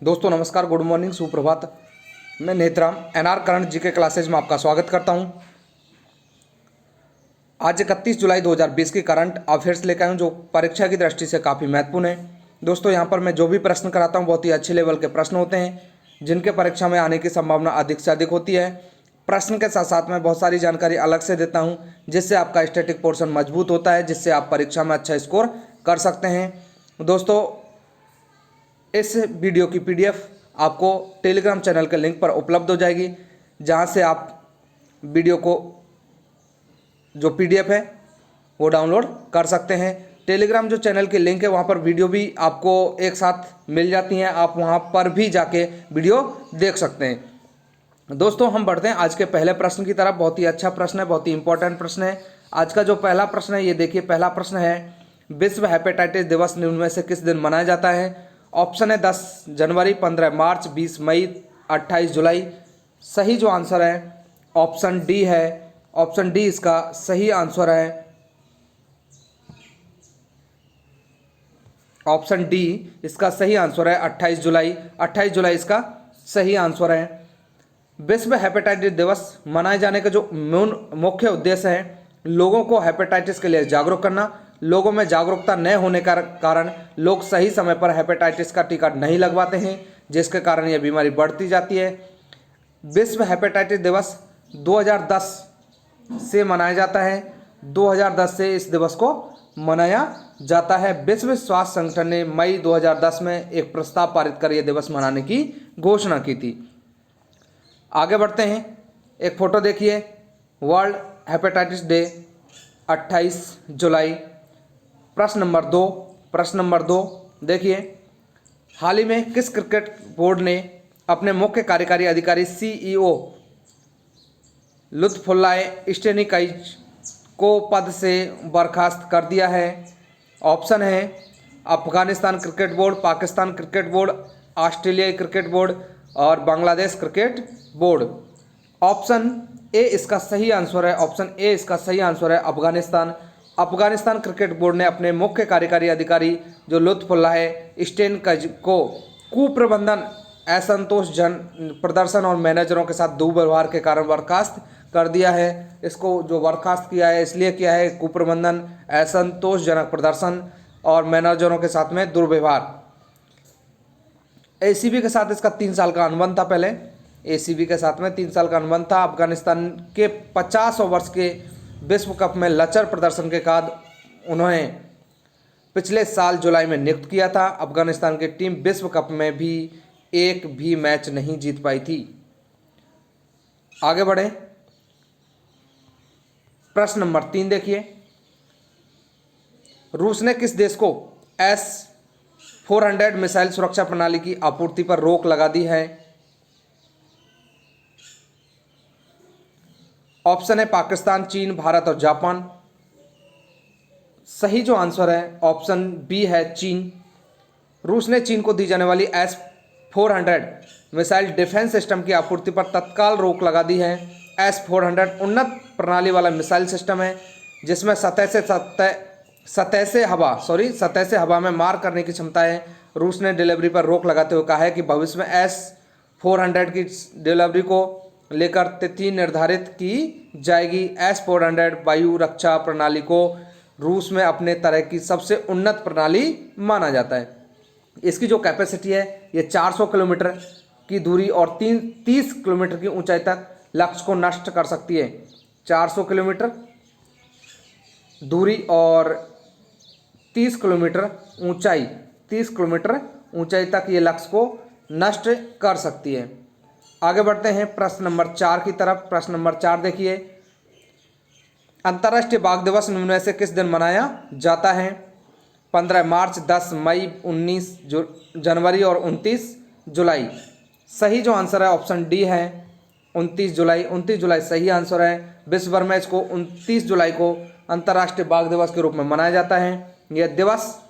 दोस्तों नमस्कार, good morning, सुप्रभात। मैं Netram NR current GK classes में आपका स्वागत करता हूं। आज 31 जुलाई 2020 की करंट अफेयर्स लेकर आया हूं जो परीक्षा की दृष्टि से काफ़ी महत्वपूर्ण है। दोस्तों यहां पर मैं जो भी प्रश्न कराता हूं बहुत ही अच्छे लेवल के प्रश्न होते हैं जिनके परीक्षा में आने की संभावना अधिक से अधिक होती है। प्रश्न के साथ साथ मैं बहुत सारी जानकारी अलग से देता हूँ जिससे आपका स्टैटिक पोर्शन मजबूत होता है, जिससे आप परीक्षा में अच्छा स्कोर कर सकते हैं। दोस्तों इस वीडियो की पीडीएफ आपको टेलीग्राम चैनल के लिंक पर उपलब्ध हो जाएगी, जहां से आप वीडियो को जो पीडीएफ है वो डाउनलोड कर सकते हैं। टेलीग्राम जो चैनल की लिंक है वहां पर वीडियो भी आपको एक साथ मिल जाती हैं, आप वहां पर भी जाके वीडियो देख सकते हैं। दोस्तों हम बढ़ते हैं आज के पहले प्रश्न की तरफ। बहुत ही अच्छा प्रश्न है, बहुत ही इंपॉर्टेंट प्रश्न है। आज का जो पहला प्रश्न है ये देखिए, पहला प्रश्न है विश्व हेपेटाइटिस दिवस निम्न में से किस दिन मनाया जाता है। ऑप्शन है 10 जनवरी, 15 मार्च, 20 मई, 28 जुलाई। सही जो आंसर है ऑप्शन डी है। ऑप्शन डी इसका सही आंसर है। ऑप्शन डी इसका सही आंसर है 28 जुलाई। 28 जुलाई इसका सही आंसर है। विश्व हेपेटाइटिस दिवस मनाए जाने का जो मुख्य उद्देश्य है लोगों को हेपेटाइटिस के लिए जागरूक करना। लोगों में जागरूकता न होने का कारण लोग सही समय पर हेपेटाइटिस का टीका नहीं लगवाते हैं, जिसके कारण यह बीमारी बढ़ती जाती है। विश्व हेपेटाइटिस दिवस 2010 से मनाया जाता है। 2010 से इस दिवस को मनाया जाता है। विश्व स्वास्थ्य संगठन ने मई 2010 में एक प्रस्ताव पारित कर यह दिवस मनाने की घोषणा की थी। आगे बढ़ते हैं, एक फोटो देखिए, वर्ल्ड हेपेटाइटिस डे 28 जुलाई। प्रश्न नंबर दो देखिए, हाल ही में किस क्रिकेट बोर्ड ने अपने मुख्य कार्यकारी अधिकारी सीईओ लुत्फुल्लाह स्टेनिकाइज को पद से बर्खास्त कर दिया है। ऑप्शन है Afghanistan cricket board, Pakistan cricket board, ऑस्ट्रेलियाई क्रिकेट बोर्ड और Bangladesh cricket board. Option A इसका सही आंसर है। ऑप्शन ए इसका सही आंसर है अफगानिस्तान। अफगानिस्तान क्रिकेट बोर्ड ने अपने मुख्य कार्यकारी अधिकारी जो लुत्फुल्लाह स्टेनिकाइज को कुप्रबंधन, असंतोषजन प्रदर्शन और मैनेजरों के साथ दुर्व्यवहार के कारण बर्खास्त कर दिया है। इसको जो बर्खास्त किया है इसलिए किया है कुप्रबंधन, असंतोषजनक प्रदर्शन और मैनेजरों के साथ में दुर्व्यवहार। एसीबी के साथ इसका 3 साल का अनुबंध था। पहले एसीबी के साथ में 3 साल का अनुबंध था। अफगानिस्तान के 50 वर्ष के विश्व कप में लचर प्रदर्शन के बाद उन्हें पिछले साल जुलाई में नियुक्त किया था। अफगानिस्तान की टीम विश्व कप में भी एक भी मैच नहीं जीत पाई थी। आगे बढ़े, प्रश्न नंबर 3 देखिए, रूस ने किस देश को S-400 मिसाइल सुरक्षा प्रणाली की आपूर्ति पर रोक लगा दी है। ऑप्शन है पाकिस्तान, चीन, भारत और जापान। सही जो आंसर है ऑप्शन बी है चीन। रूस ने चीन को दी जाने वाली S-400 मिसाइल डिफेंस सिस्टम की आपूर्ति पर तत्काल रोक लगा दी है। S-400 उन्नत प्रणाली वाला मिसाइल सिस्टम है जिसमें सतह से हवा में मार करने की क्षमता है। रूस ने डिलीवरी पर रोक लगाते हुए कहा है कि भविष्य में S-400 की डिलीवरी को लेकर तिथि निर्धारित की जाएगी। S-400 वायु रक्षा प्रणाली को रूस में अपने तरह की सबसे उन्नत प्रणाली माना जाता है। इसकी जो कैपेसिटी है ये 400 किलोमीटर की दूरी और 30 किलोमीटर की ऊंचाई तक लक्ष्य को नष्ट कर सकती है। 400 किलोमीटर दूरी और 30 किलोमीटर ऊंचाई तक ये लक्ष्य को नष्ट कर सकती है। आगे बढ़ते हैं प्रश्न नंबर 4 की तरफ। प्रश्न नंबर 4 देखिए, अंतर्राष्ट्रीय बाघ दिवस निम्न में से किस दिन मनाया जाता है। 15 मार्च, 10 मई, 19 जनवरी और 29 जुलाई। सही जो आंसर है ऑप्शन डी है 29 जुलाई। 29 जुलाई सही आंसर है। विश्व भर में इसको 29 जुलाई को अंतर्राष्ट्रीय बाघ दिवस के रूप में मनाया जाता है। यह दिवस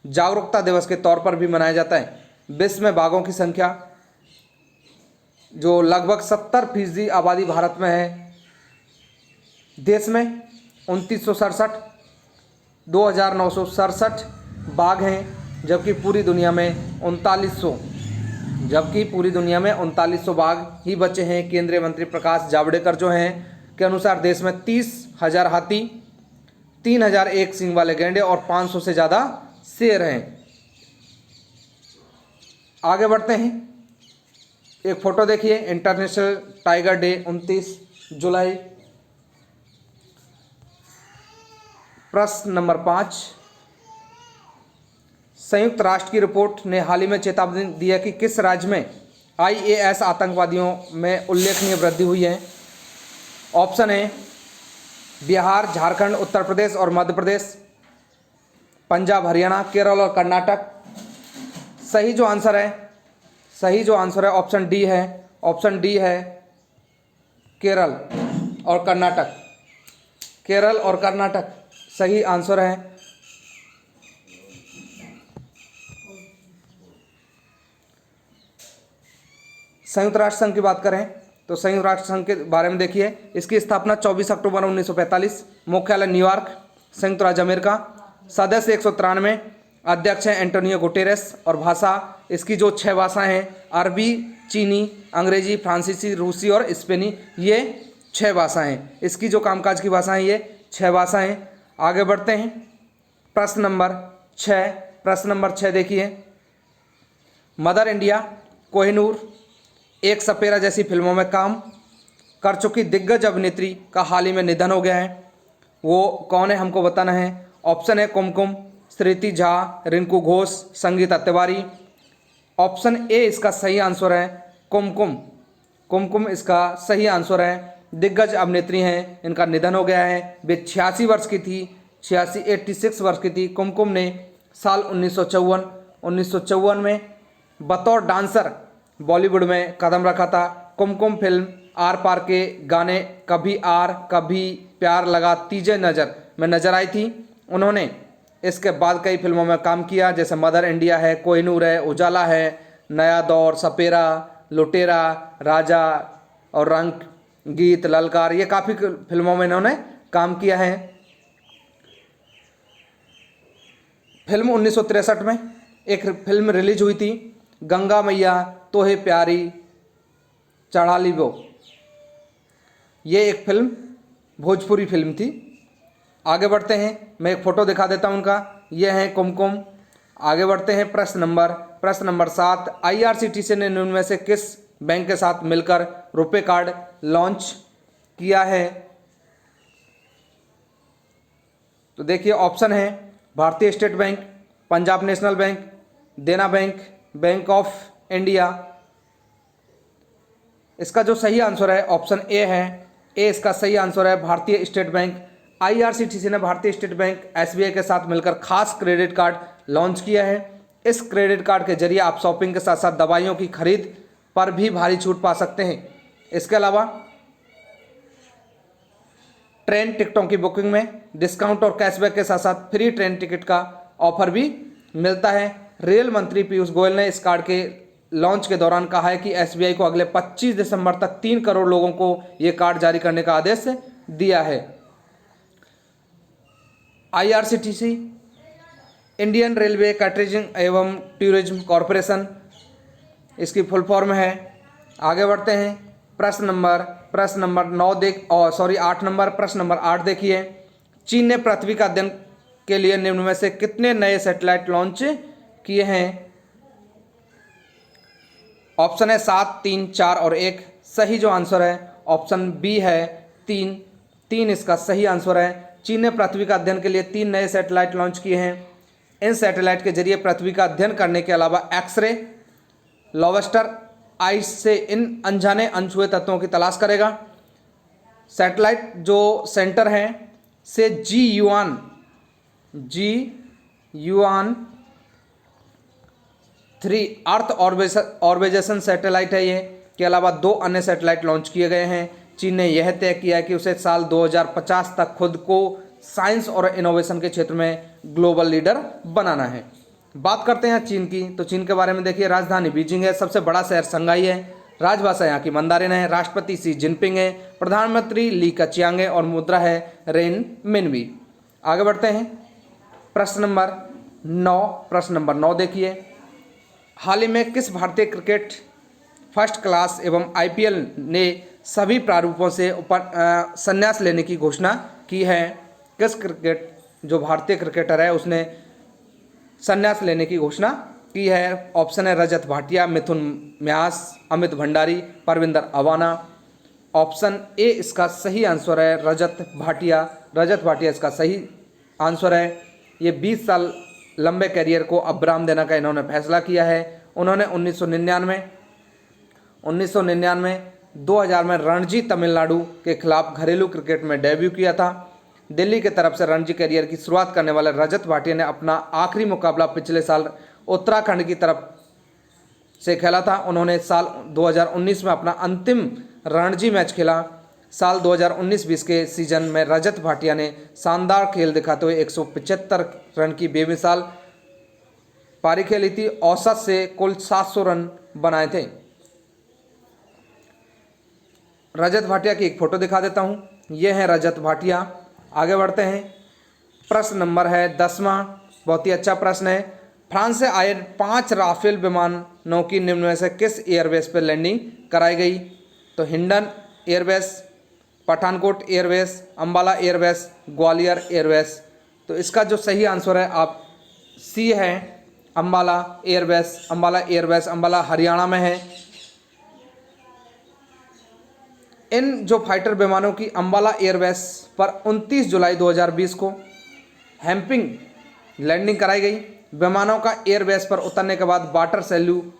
जागरूकता दिवस के तौर पर भी मनाया जाता है। विश्व में बाघों की संख्या जो लगभग 70% आबादी भारत में है। देश में 2967 बाघ हैं, जबकि पूरी दुनिया में 3900 जबकि पूरी दुनिया में 3900 बाघ ही बचे हैं। केंद्रीय मंत्री प्रकाश जावड़ेकर जो हैं के अनुसार देश में 30,000 हाथी, 3,001 सींग वाले गैंडे और 500 से ज़्यादा शेर हैं। आगे बढ़ते हैं, एक फोटो देखिए। इंटरनेशनल टाइगर डे 29 जुलाई। प्रश्न नंबर 5, संयुक्त राष्ट्र की रिपोर्ट ने हाल ही में चेतावनी दी है कि किस राज्य में IAS आतंकवादियों में उल्लेखनीय वृद्धि हुई है। ऑप्शन है बिहार, झारखंड, उत्तर प्रदेश और मध्य प्रदेश, पंजाब, हरियाणा, केरल और कर्नाटक। सही जो आंसर है ऑप्शन डी है। ऑप्शन डी है केरल और कर्नाटक। केरल और कर्नाटक सही आंसर है। संयुक्त राष्ट्र संघ की बात करें तो संयुक्त राष्ट्र संघ के बारे में देखिए। इसकी स्थापना 24 अक्टूबर 1945, मुख्यालय न्यूयॉर्क, संयुक्त राज्य अमेरिका। सदस्य 193, अध्यक्ष हैं एंटोनियो गुटेरेस। और भाषा इसकी जो 6 भाषाएं हैं, अरबी, चीनी, अंग्रेजी, फ्रांसीसी, रूसी और स्पेनी, ये 6 भाषाएं हैं। इसकी जो कामकाज की भाषाएं, ये 6 भाषाएं। आगे बढ़ते हैं, प्रश्न नंबर 6 देखिए। मदर इंडिया, कोहिनूर, एक सपेरा जैसी फिल्मों में काम कर चुकी दिग्गज अभिनेत्री का हाल ही में निधन हो गया है। वो कौन है हमको बताना है। ऑप्शन है कुमकुम, स्मृति झा, रिंकू घोष, संगीता तिवारी। ऑप्शन ए इसका सही आंसर है कुमकुम। कुमकुम इसका सही आंसर है। दिग्गज अभिनेत्री हैं, इनका निधन हो गया है। वे 86 वर्ष की थी, 86 वर्ष की थी। कुमकुम ने साल 1954 में बतौर डांसर बॉलीवुड में कदम रखा था। कुमकुम फिल्म आर पार के गाने कभी आर कभी प्यार लगा तीजे नज़र में नजर आई थी। उन्होंने इसके बाद कई फिल्मों में काम किया, जैसे मदर इंडिया है, कोहिनूर है, उजाला है, नया दौर, सपेरा, लुटेरा, राजा और रंग गीत, ललकार, ये काफ़ी फिल्मों में इन्होंने काम किया है। फिल्म 1963 में एक फिल्म रिलीज हुई थी, गंगा मैया तोहे प्यारी चढ़ा ली वो। ये एक फिल्म भोजपुरी फिल्म थी। आगे बढ़ते हैं, मैं एक फ़ोटो दिखा देता हूं उनका। ये है कुमकुम। आगे बढ़ते हैं, प्रश्न नंबर 7, IRCTC ने इनमें से किस बैंक के साथ मिलकर रुपे कार्ड लॉन्च किया है। तो देखिए, ऑप्शन है भारतीय state bank, Punjab national bank, देना बैंक, बैंक ऑफ इंडिया। इसका जो सही आंसर है ऑप्शन ए है। ए इसका सही आंसर है, भारतीय स्टेट बैंक। IRCTC ने भारतीय स्टेट बैंक SBI के साथ मिलकर खास क्रेडिट कार्ड लॉन्च किया है। इस क्रेडिट कार्ड के जरिए आप शॉपिंग के साथ साथ दवाइयों की खरीद पर भी भारी छूट पा सकते हैं। इसके अलावा ट्रेन टिकटों की बुकिंग में डिस्काउंट और कैशबैक के साथ साथ फ्री ट्रेन टिकट का ऑफर भी मिलता है। रेल मंत्री पीयूष गोयल ने इस कार्ड के लॉन्च के दौरान कहा है कि SBI को अगले 25 दिसंबर तक 3 करोड़ लोगों को ये कार्ड जारी करने का आदेश दिया है। IRCTC इंडियन रेलवे कैटरिंग एवं टूरिज्म कॉरपोरेशन इसकी फुल फॉर्म है। आगे बढ़ते हैं, प्रश्न नंबर 8 नंबर। प्रश्न नंबर 8 देखिए। चीन ने पृथ्वी का अध्ययन के लिए निम्न में से कितने नए सैटेलाइट लॉन्च किए हैं। ऑप्शन है 7, 3, 4 और 1। सही जो आंसर है ऑप्शन बी है 3 इसका सही आंसर है। चीन ने पृथ्वी का अध्ययन के लिए 3 नए सैटेलाइट लॉन्च किए हैं। इन सैटेलाइट के जरिए पृथ्वी का अध्ययन करने के अलावा एक्सरे, लॉबस्टर आइस से इन अनजाने अनछुए तत्वों की तलाश करेगा। सैटेलाइट जो सेंटर है से जी युआन 3 अर्थ ऑर्बिटेशन सैटेलाइट है। ये के अलावा 2 अन्य सैटेलाइट लॉन्च किए गए हैं। चीन ने यह तय किया है कि उसे साल 2050 तक खुद को साइंस और इनोवेशन के क्षेत्र में ग्लोबल लीडर बनाना है। बात करते हैं चीन की, तो चीन के बारे में देखिए। राजधानी बीजिंग है, सबसे बड़ा शहर संघाई है, राजभाषा यहाँ की मंदारिन है, राष्ट्रपति शी जिनपिंग है, प्रधानमंत्री ली कचियांग है और मुद्रा है रेन मिनवी। आगे बढ़ते हैं, प्रश्न नंबर 9 देखिए। हाल ही में किस भारतीय क्रिकेट फर्स्ट क्लास एवं आईपीएल ने सभी प्रारूपों से संन्यास लेने की घोषणा की है? किस क्रिकेट जो भारतीय क्रिकेटर है उसने संन्यास लेने की घोषणा की है? ऑप्शन है रजत भाटिया, मिथुन व्यास, अमित भंडारी, परविंदर अवाना। ऑप्शन ए इसका सही आंसर है रजत भाटिया। रजत भाटिया इसका सही आंसर है। ये 20 साल लंबे करियर को अब विराम देने का इन्होंने फैसला किया है। उन्होंने 1999, 2000 में रणजी तमिलनाडु के खिलाफ घरेलू क्रिकेट में डेब्यू किया था। दिल्ली की तरफ से रणजी करियर की शुरुआत करने वाले रजत भाटिया ने अपना आखिरी मुकाबला पिछले साल उत्तराखंड की तरफ से खेला था। उन्होंने साल 2019 में अपना अंतिम रणजी मैच खेला। साल 2019-20 के सीजन में रजत भाटिया ने शानदार खेल दिखाते हुए 175 रन की बेमिसाल पारी खेली थी। औसत से कुल 700 रन बनाए थे। रजत भाटिया की एक फोटो दिखा देता हूं। यह है रजत भाटिया। आगे बढ़ते हैं। प्रश्न नंबर है 10वां, बहुत ही अच्छा प्रश्न है। फ्रांस से आए 5 राफेल विमानों की निम्न में से किस एयरबेस पर लैंडिंग कराई गई? तो Hindon airbase, Pathankot airbase, Ambala airbase, Gwalior airbase. तो इसका जो सही आंसर है आप सी है, अंबाला एयरबेस। अंबाला एयरबेस अंबाला हरियाणा में है। इन जो फाइटर विमानों की अंबाला एयरबेस पर 29 जुलाई 2020 को हैम्पिंग लैंडिंग कराई गई। विमानों का एयरबेस पर उतरने के बाद वाटर सैल्यूट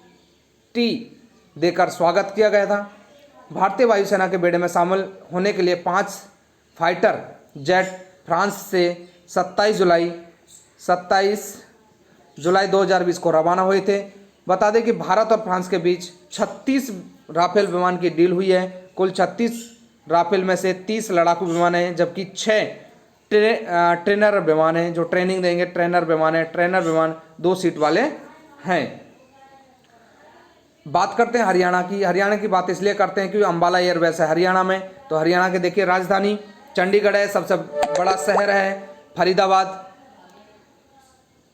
देकर स्वागत किया गया था। भारतीय वायुसेना के बेड़े में शामिल होने के लिए 5 फाइटर जेट फ्रांस से 27 जुलाई 2020 को रवाना हुए थे। बता दें कि भारत और फ्रांस के बीच 36 राफेल विमान की डील हुई है। कुल 36 राफेल में से 30 लड़ाकू विमान हैं, जबकि 6 ट्रेनर विमान हैं जो ट्रेनिंग देंगे। ट्रेनर विमान 2 सीट वाले हैं। बात करते हैं हरियाणा की। हरियाणा की बात इसलिए करते हैं क्योंकि अंबाला एयरबेस है हरियाणा में। तो हरियाणा के देखिए राजधानी चंडीगढ़ है, सबसे बड़ा शहर है फरीदाबाद।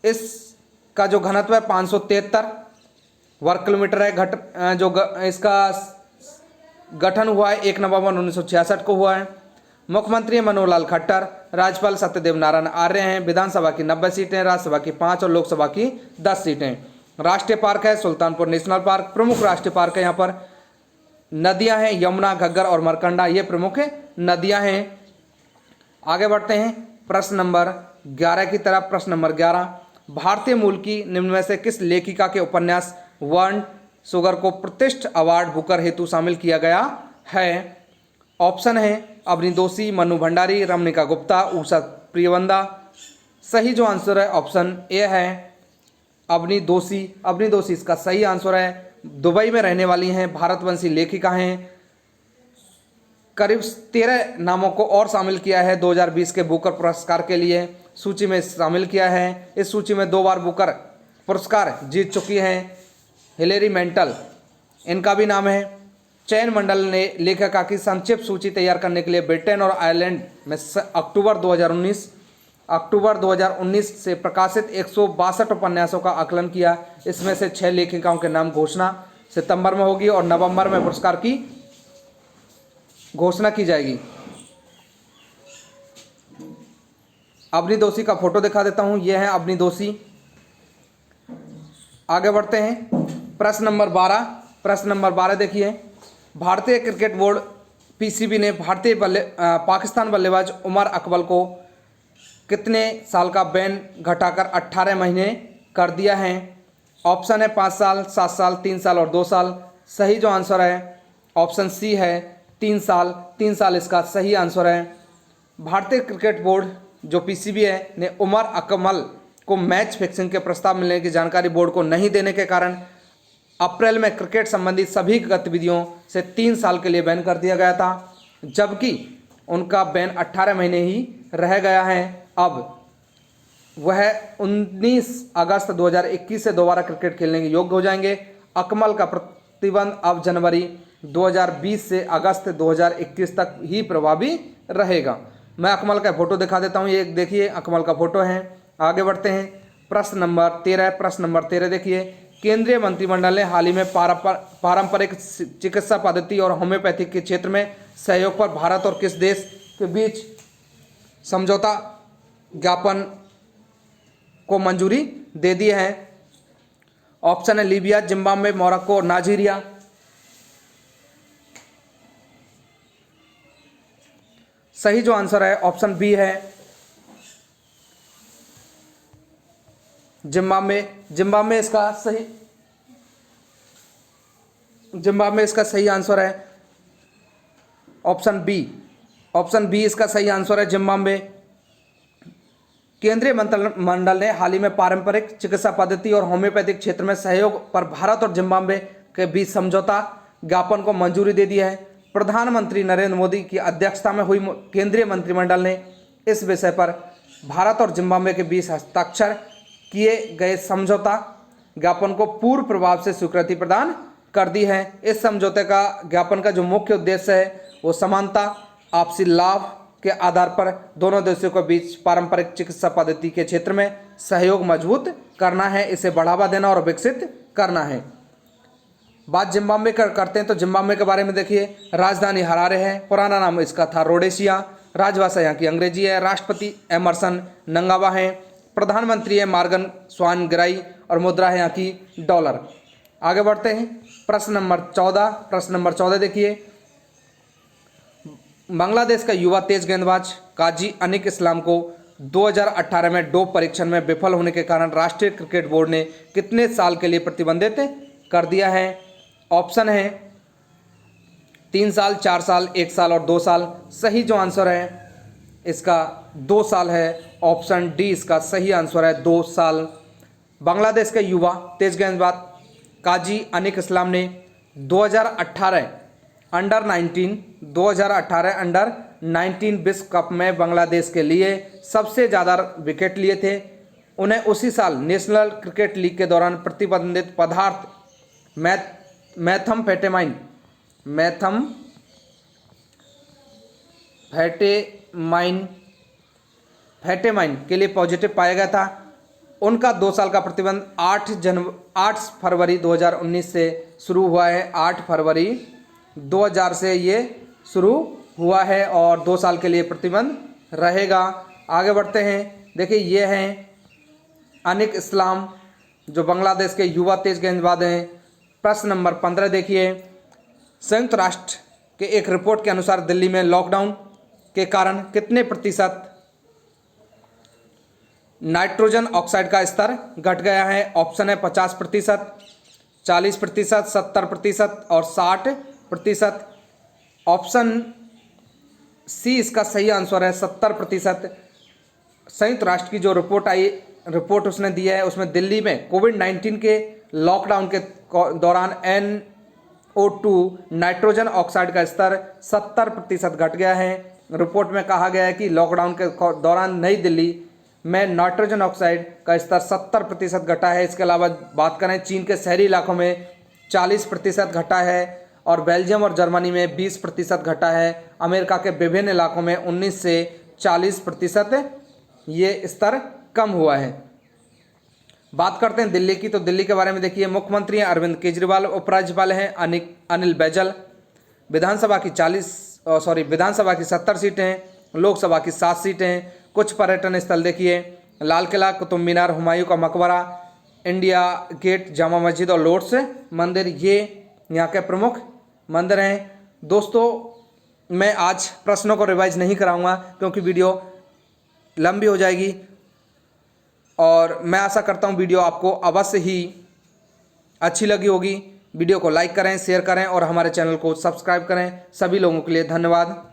इसका जो घनत्व है 573 वर्ग किलोमीटर है। इसका गठन हुआ है 1 नवंबर 1966 को हुआ है। मुख्यमंत्री मनोहर लाल खट्टर, राज्यपाल सत्यदेव नारायण आर्य हैं। विधानसभा की 90 सीटें, राज्यसभा की 5 और लोकसभा की 10 सीटें। राष्ट्रीय पार्क है सुल्तानपुर नेशनल पार्क। प्रमुख राष्ट्रीय पार्क है यहाँ पर। नदियां हैं यमुना, घग्गर और मरकंडा, ये प्रमुख नदियां हैं। आगे बढ़ते हैं प्रश्न नंबर 11 की तरफ। प्रश्न नंबर 11, भारतीय मूल की निम्न में से किस लेखिका के उपन्यास वर्ण शुगर को प्रतिष्ठित अवार्ड बुकर हेतु शामिल किया गया है? ऑप्शन है अवनी दोषी, मनु भंडारी, रमनिका गुप्ता, उषा प्रियवंदा। सही जो आंसर है ऑप्शन ए है अवनी दोषी। अवनी दोषी इसका सही आंसर है। दुबई में रहने वाली हैं, भारतवंशी लेखिका हैं। करीब 13 नामों को और शामिल किया है 2020 के बुकर पुरस्कार के लिए सूची में शामिल किया है। इस सूची में 2 बार बुकर पुरस्कार जीत चुकी हैं हिलेरी मैंटल, इनका भी नाम है। चयन मंडल ने लेखिका की संक्षिप्त सूची तैयार करने के लिए ब्रिटेन और आयरलैंड में अक्टूबर 2019 से प्रकाशित 162 उपन्यासों का आकलन किया। इसमें से 6 लेखिकाओं के नाम घोषणा सितंबर में होगी और नवंबर में पुरस्कार की घोषणा की जाएगी। अवनी दोषी का फोटो दिखा देता हूं, यह है अवनी दोषी। आगे बढ़ते हैं प्रश्न नंबर 12। प्रश्न नंबर 12 देखिए, भारतीय क्रिकेट बोर्ड पीसीबी ने पाकिस्तान बल्लेबाज उमर अकमल को कितने साल का बैन घटाकर 18 महीने कर दिया है? ऑप्शन है 5 साल, 7 साल, 3 साल और 2 साल। सही जो आंसर है ऑप्शन सी है 3 साल। 3 साल इसका सही आंसर है। भारतीय क्रिकेट बोर्ड जो पीसीबी है ने उमर अकमल को मैच फिक्सिंग के प्रस्ताव मिलने की जानकारी बोर्ड को नहीं देने के कारण अप्रैल में क्रिकेट संबंधी सभी गतिविधियों से 3 साल के लिए बैन कर दिया गया था, जबकि उनका बैन 18 महीने ही रह गया है। अब वह 19 अगस्त 2021 से दोबारा क्रिकेट खेलने के योग्य हो जाएंगे। अकमल का प्रतिबंध अब जनवरी 2020 से अगस्त 2021 तक ही प्रभावी रहेगा। मैं अकमल का फोटो दिखा देता हूँ, ये देखिए अकमल का फोटो है। आगे बढ़ते हैं प्रश्न नंबर 13। प्रश्न नंबर 13 देखिए, केंद्रीय मंत्रिमंडल ने हाल ही में पारंपरिक चिकित्सा पद्धति और होम्योपैथी के क्षेत्र में सहयोग पर भारत और किस देश के बीच समझौता ज्ञापन को मंजूरी दे दी है? ऑप्शन है लीबिया, जिम्बाब्वे, मोरक्को, नाइजीरिया। सही जो आंसर है ऑप्शन बी है जिम्बाब्वे इसका सही आंसर है। ऑप्शन बी इसका सही आंसर है, जिम्बाब्वे। केंद्रीय मंत्रिमंडल ने हाल ही में पारंपरिक चिकित्सा पद्धति और होम्योपैथिक क्षेत्र में सहयोग पर भारत और जिम्बाब्वे के बीच समझौता ज्ञापन को मंजूरी दे दी है। प्रधानमंत्री नरेंद्र मोदी की अध्यक्षता में हुई केंद्रीय मंत्रिमंडल ने इस विषय पर भारत और जिम्बाब्वे के बीच हस्ताक्षर किए गए समझौता ज्ञापन को पूर्ण प्रभाव से स्वीकृति प्रदान कर दी है। इस समझौते का ज्ञापन का जो मुख्य उद्देश्य है वो समानता, आपसी लाभ के आधार पर दोनों देशों के बीच पारंपरिक चिकित्सा पद्धति के क्षेत्र में सहयोग मजबूत करना है, इसे बढ़ावा देना और विकसित करना है। बात जिम्बाब्वे करते हैं तो जिम्बाब्वे के बारे में देखिए, राजधानी हरारे है, पुराना नाम इसका था रोडेशिया, राजभाषा यहाँ की अंग्रेजी है, राष्ट्रपति एमरसन नंगावा है, प्रधानमंत्री है मार्गन स्वानगिराई और मुद्रा है यहाँ की डॉलर। आगे बढ़ते हैं प्रश्न नंबर 14 देखिए, बांग्लादेश का युवा तेज गेंदबाज काजी अनिक इस्लाम को 2018 में डोप परीक्षण में विफल होने के कारण राष्ट्रीय क्रिकेट बोर्ड ने कितने साल के लिए प्रतिबंधित कर दिया है? ऑप्शन है 3 साल, 4 साल, 1 साल और 2 साल। सही जो आंसर है इसका 2 साल है। ऑप्शन डी इसका सही आंसर है, 2 साल। बांग्लादेश के युवा तेज गेंदबाज काजी अनिक इस्लाम ने 2018 अंडर 19 विश्व कप में बांग्लादेश के लिए सबसे ज़्यादा विकेट लिए थे। उन्हें उसी साल नेशनल क्रिकेट लीग के दौरान प्रतिबंधित पदार्थ मैथमफेटामाइन के लिए पॉजिटिव पाया गया था। उनका 2 साल का प्रतिबंध 8 फरवरी 2019 से शुरू हुआ है। 8 फरवरी 2000 से ये शुरू हुआ है और 2 साल के लिए प्रतिबंध रहेगा। आगे बढ़ते हैं, देखिए ये हैं अनिक इस्लाम जो बांग्लादेश के युवा तेज गेंदबाज हैं। प्रश्न नंबर 15 देखिए, संयुक्त राष्ट्र के एक रिपोर्ट के अनुसार दिल्ली में लॉकडाउन के कारण कितने प्रतिशत नाइट्रोजन ऑक्साइड का स्तर घट गया है? ऑप्शन है 50%, 40%, 70% और 60%। ऑप्शन सी इसका सही आंसर है, 70%। संयुक्त राष्ट्र की जो रिपोर्ट उसने दी है उसमें दिल्ली में कोविड-19 के लॉकडाउन के दौरान NO2 नाइट्रोजन ऑक्साइड का स्तर 70% घट गया है। रिपोर्ट में कहा गया है कि लॉकडाउन के दौरान नई दिल्ली में नाइट्रोजन ऑक्साइड का स्तर 70% घटा है। इसके अलावा बात करें चीन के शहरी इलाकों में 40% घटा है और बेल्जियम और जर्मनी में 20% घटा है। अमेरिका के विभिन्न इलाकों में 19 से 40% ये स्तर कम हुआ है। बात करते हैं दिल्ली की, तो दिल्ली के बारे में देखिए, मुख्यमंत्री हैं अरविंद केजरीवाल, उपराज्यपाल हैं अनिल बैजल। विधानसभा की 70 सीटें हैं, लोकसभा की 7 सीटें हैं। कुछ पर्यटन स्थल देखिए, लाल किला, कुतुब मीनार, हुमायूं का मकबरा, इंडिया गेट, जामा मस्जिद और लोर्ड्स मंदिर, ये यहाँ के प्रमुख मंदिर हैं। दोस्तों मैं आज प्रश्नों को रिवाइज नहीं कराऊंगा क्योंकि वीडियो लंबी हो जाएगी और मैं आशा करता हूँ वीडियो आपको अवश्य ही अच्छी लगी होगी। वीडियो को लाइक करें, शेयर करें और हमारे चैनल को सब्सक्राइब करें। सभी लोगों के लिए धन्यवाद।